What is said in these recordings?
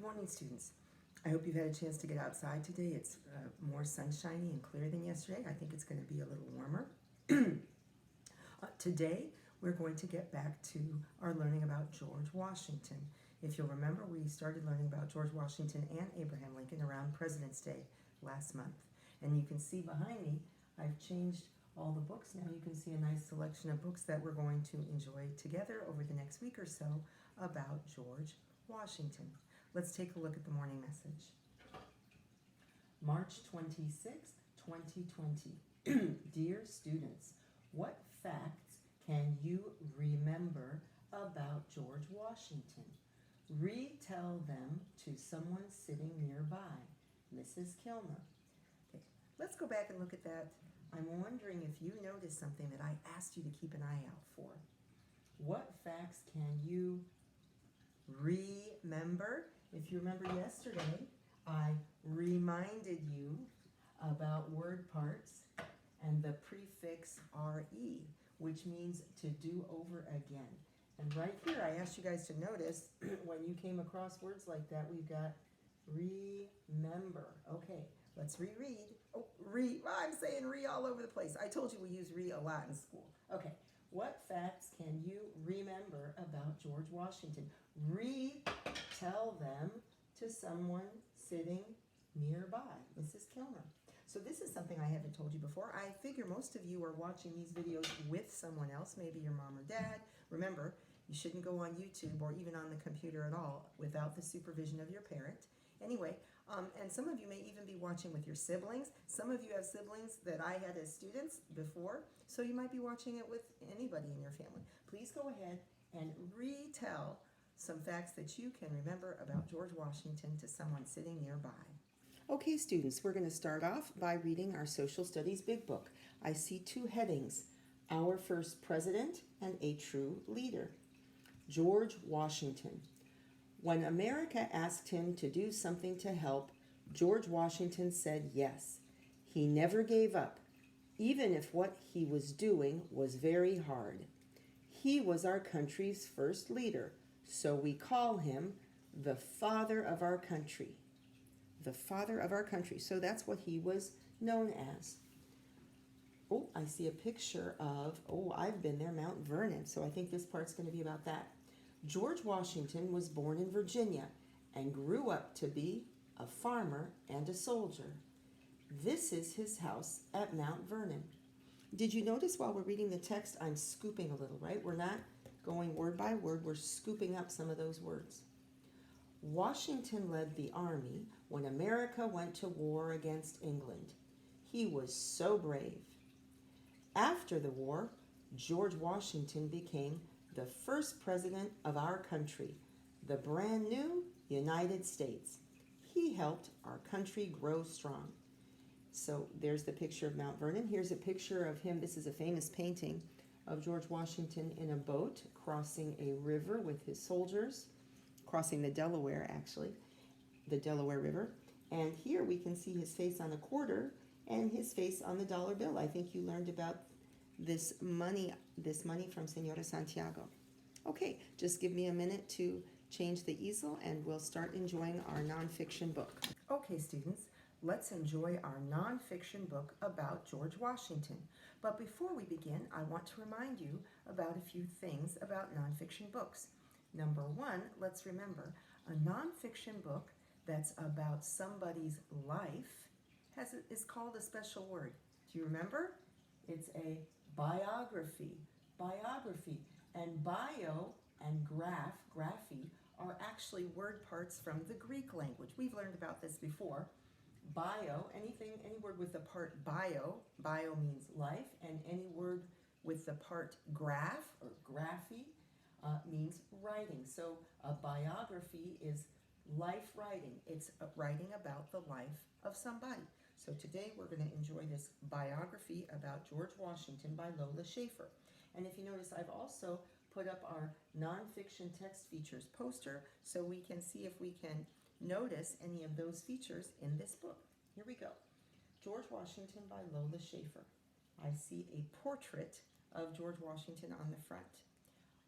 morning, students. I hope you've had a chance to get outside today. It's more sunshiny and clear than yesterday. I think it's going to be a little warmer. Today, we're going to get back to our learning about George Washington. If you'll remember, we started learning about George Washington and Abraham Lincoln around President's Day last month. And you can see behind me, I've changed all the books. Now you can see a nice selection of books that we're going to enjoy together over the next week or so about George Washington. Let's take a look at the morning message. March 26th, 2020. Dear students, what facts can you remember about George Washington? Retell them to someone sitting nearby. Mrs. Kilmer. Okay, let's go back and look at that. I'm wondering if you noticed something that I asked you to keep an eye out for. What facts can you remember? If you remember yesterday, I reminded you about word parts and the prefix re, which means to do over again. And right here, I asked you guys to notice when you came across words like that, we've got remember. Okay, let's reread. Oh, I'm saying re all over the place. I told you we use re a lot in school. Okay, what facts can you remember about George Washington? Retell them to someone sitting nearby. Mrs. Kilmer. So this is something I haven't told you before. I figure most of you are watching these videos with someone else, maybe your mom or dad. Remember, you shouldn't go on YouTube or even on the computer at all without the supervision of your parent. Anyway, and some of you may even be watching with your siblings. Some of you have siblings that I had as students before, so you might be watching it with anybody in your family. Please go ahead and retell some facts that you can remember about George Washington to someone sitting nearby. Okay, students, we're going to start off by reading our Social Studies Big Book. I see two headings, Our First President and A True Leader. George Washington. When America asked him to do something to help, George Washington said yes. He never gave up, even if what he was doing was very hard. He was our country's first leader, so we call him the father of our country. The father of our country. So that's what he was known as. Oh, I see a picture of, I've been there, Mount Vernon. So I think this part's going to be about that. George Washington was born in Virginia and grew up to be a farmer and a soldier. This is his house at Mount Vernon. Did you notice while we're reading the text, I'm scooping a little, right? We're not going word by word. We're scooping up some of those words. Washington led the army when America went to war against England. He was so brave. After the war, George Washington became the first president of our country, the brand new United States. He helped our country grow strong. So there's the picture of Mount Vernon. Here's a picture of him. This is a famous painting of George Washington in a boat crossing a river with his soldiers, crossing the Delaware, actually, the Delaware River. And here we can see his face on a quarter and his face on the dollar bill. I think you learned about this money from Senora Santiago. Okay, just give me a minute to change the easel and we'll start enjoying our nonfiction book. Okay, students, let's enjoy our nonfiction book about George Washington. But before we begin, I want to remind you about a few things about nonfiction books. Number one, let's remember, a nonfiction book that's about somebody's life is called a special word. Do you remember? It's a biography. Biography. And bio and graphy, are actually word parts from the Greek language. We've learned about this before. Bio, any word with the part bio means life, and any word with the part graph or graphy means writing. So a biography is life writing. It's writing about the life of somebody. So today we're going to enjoy this biography about George Washington by Lola Schaefer. And if you notice, I've also put up our nonfiction text features poster so we can see if we can notice any of those features in this book. Here we go. George Washington by Lola Schaefer. I see a portrait of George Washington on the front.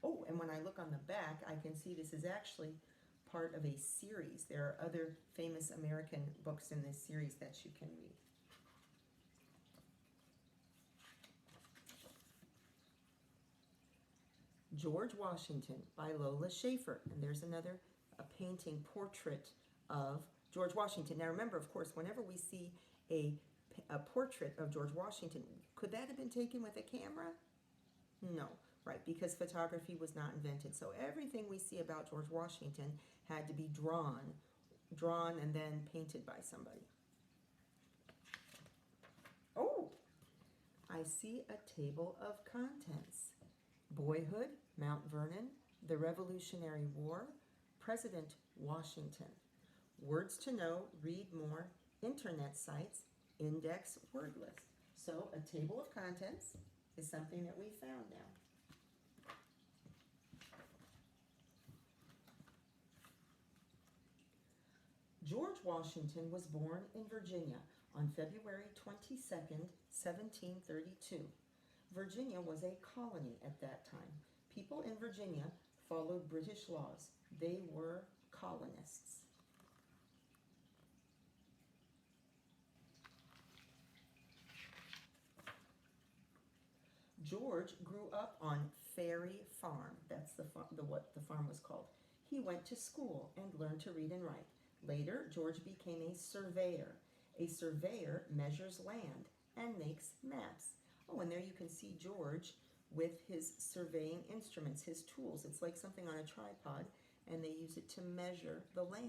Oh, and when I look on the back, I can see this is actually part of a series. There are other famous American books in this series that you can read. George Washington by Lola Schaefer. And there's another painting portrait of George Washington. Now remember, of course, whenever we see a portrait of George Washington, could that have been taken with a camera? No, right, because photography was not invented. So everything we see about George Washington had to be drawn and then painted by somebody. Oh, I see a table of contents. Boyhood, Mount Vernon, the Revolutionary War, President Washington. Words to know, read more, internet sites, index word list. So a table of contents is something that we found now. George Washington was born in Virginia on February 22nd, 1732. Virginia was a colony at that time. People in Virginia followed British laws. They were colonists. George grew up on Ferry Farm. That's what the farm was called. He went to school and learned to read and write. Later, George became a surveyor. A surveyor measures land and makes maps. Oh, and there you can see George with his surveying instruments, his tools. It's like something on a tripod, and they use it to measure the land.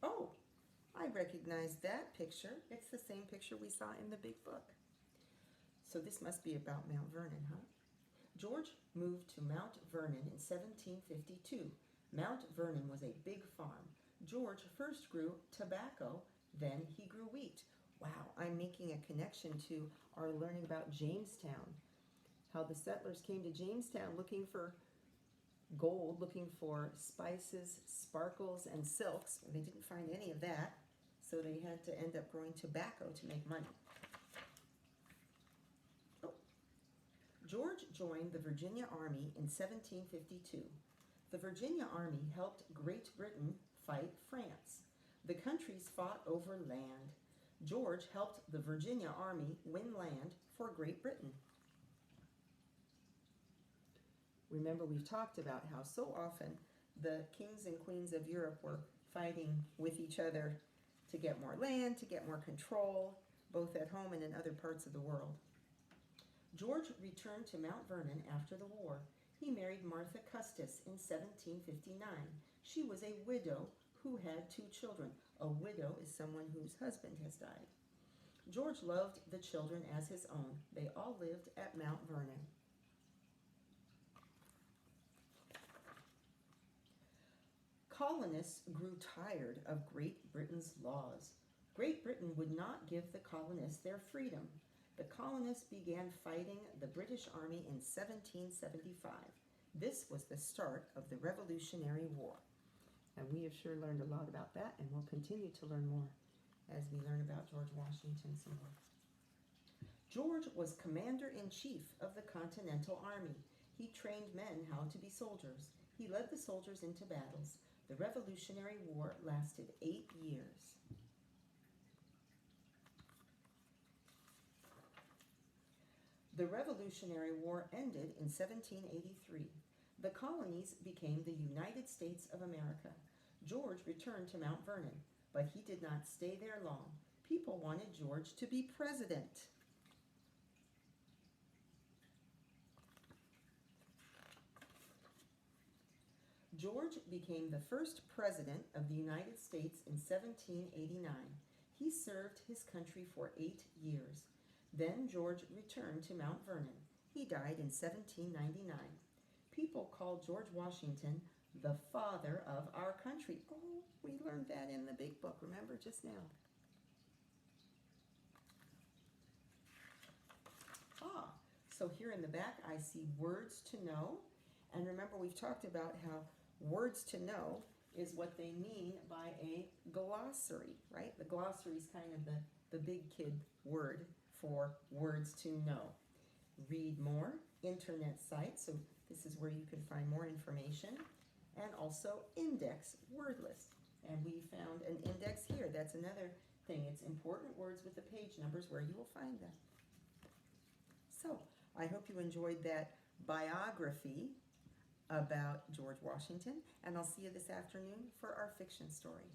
Oh, I recognize that picture. It's the same picture we saw in the big book. So this must be about Mount Vernon, huh? George moved to Mount Vernon in 1752. Mount Vernon was a big farm. George first grew tobacco, then he grew wheat. Wow, I'm making a connection to our learning about Jamestown. How the settlers came to Jamestown looking for gold, looking for spices, sparkles, and silks. They didn't find any of that, so they had to end up growing tobacco to make money. George joined the Virginia Army in 1752. The Virginia Army helped Great Britain fight France. The countries fought over land. George helped the Virginia Army win land for Great Britain. Remember, we've talked about how so often the kings and queens of Europe were fighting with each other to get more land, to get more control, both at home and in other parts of the world. George returned to Mount Vernon after the war. He married Martha Custis in 1759. She was a widow who had 2 children. A widow is someone whose husband has died. George loved the children as his own. They all lived at Mount Vernon. Colonists grew tired of Great Britain's laws. Great Britain would not give the colonists their freedom. The colonists began fighting the British Army in 1775. This was the start of the Revolutionary War. And we have sure learned a lot about that, and we'll continue to learn more as we learn about George Washington some more. George was commander-in-chief of the Continental Army. He trained men how to be soldiers. He led the soldiers into battles. The Revolutionary War lasted 8 years. The Revolutionary War ended in 1783. The colonies became the United States of America. George returned to Mount Vernon, but he did not stay there long. People wanted George to be president. George became the first president of the United States in 1789. He served his country for 8 years. Then George returned to Mount Vernon. He died in 1799. People called George Washington the father of our country. Oh, we learned that in the big book, remember, just now. So here in the back I see words to know. And remember, we've talked about how words to know is what they mean by a glossary, right? The glossary is kind of the big kid word for words to know. read more, internet sites, so this is where you can find more information, and also index word list. And we found an index here. That's another thing. It's important words with the page numbers where you will find them. So I hope you enjoyed that biography about George Washington, and I'll see you this afternoon for our fiction story.